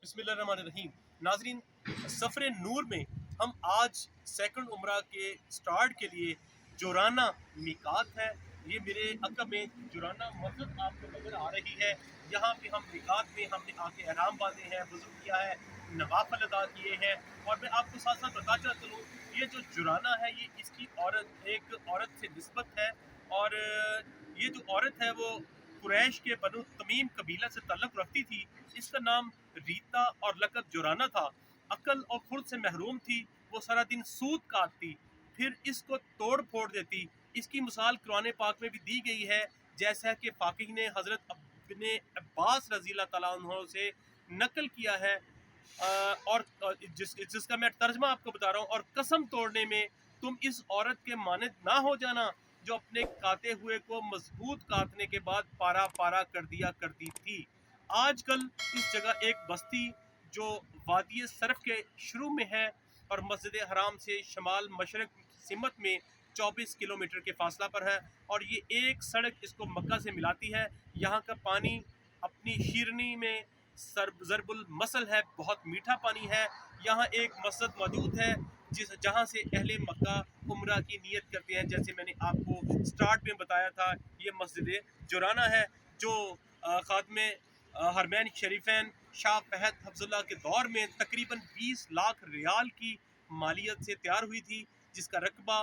बिस्मिल्लाहिर्रहमानिर्रहीम। नाजरीन, सफ़र नूर में हम आज सेकंड उम्रा के स्टार्ट के लिए जोराना मिकात है। ये मेरे अक़ब में जोराना मस्जिद आपको नज़र आ रही है। यहाँ पे हम मिकात में हमने आके एहराम बांधे हैं, वज़ू किया है, नवाफिल अदा किए हैं। और मैं आपको साथ साथ बताता चलूँ, ये जो जोराना है ये इसकी एक औरत से निस्बत है। और ये जो औरत है वो कुरैश के बनु तमीम कबीला से ताल्लुक़ रखती थी। इसका नाम रीता और लक़ब जोराना था। अक्ल और खुर्द से महरूम थी। वो सारा दिन सूद काटती, फिर इसको तोड़ फोड़ देती। इसकी मिसाल कुरान पाक में भी दी गई है, जैसा कि फ़ाक़ीह ने हज़रत इब्ने अब्बास रज़ी अल्लाह तआला अन्हु से नकल किया है। और जिसका मैं तर्जमा आपको बता रहा हूँ। और कसम तोड़ने में तुम इस औरत के मानद ना हो जाना, जो अपने काते हुए को मजबूत काटने के बाद पारा पारा कर दिया करती थी। आजकल इस जगह एक बस्ती जो वादी सरफ के शुरू में है और मस्जिद हराम से शमाल मशरक सिमत में 24 किलोमीटर के फासला पर है। और ये एक सड़क इसको मक्का से मिलाती है। यहाँ का पानी अपनी शीरनी में ज़रबुल मसल है, बहुत मीठा पानी है। यहाँ एक मस्जिद मौजूद है जहाँ से अहले मक्का उम्रा की नियत करते हैं। जैसे मैंने आपको स्टार्ट में बताया था, ये मस्जिद जोराना है जो ख़ात्मे हरमैन शरीफैन शाह फहद हफ्ज़ुल्लाह के दौर में तकरीबन 20 लाख रियाल की मालियत से तैयार हुई थी, जिसका रकबा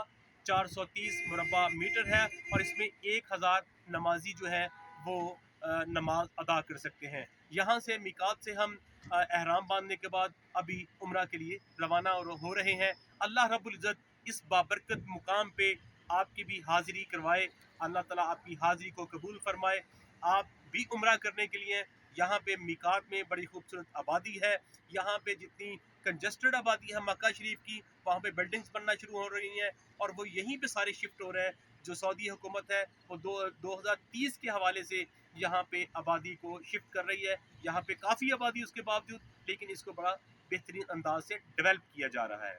430 मुरबा मीटर है। और इसमें 1000 नमाजी जो है वो नमाज अदा कर सकते हैं। यहाँ से मिकात से हम एहराम बांधने के बाद अभी उम्रा के लिए रवाना हो रहे हैं। अल्लाह रब्बुल इज़्ज़त इस बाबरकत मुकाम पे आपकी भी हाज़िरी करवाए। अल्लाह ताला आपकी हाज़िरी को कबूल फरमाए। आप भी उम्रा करने के लिए यहाँ पे मिकात में बड़ी खूबसूरत आबादी है। यहाँ पे जितनी कंजस्टेड आबादी है मक्का शरीफ की, वहाँ पे बिल्डिंग्स बनना शुरू हो रही हैं और वो यहीं पे सारे शिफ्ट हो रहे हैं। जो सऊदी हुकूमत है वो 2030 के हवाले से यहाँ पे आबादी को शिफ्ट कर रही है। यहाँ पे काफ़ी आबादी उसके बावजूद, लेकिन इसको बड़ा बेहतरीन अंदाज से डेवलप किया जा रहा है।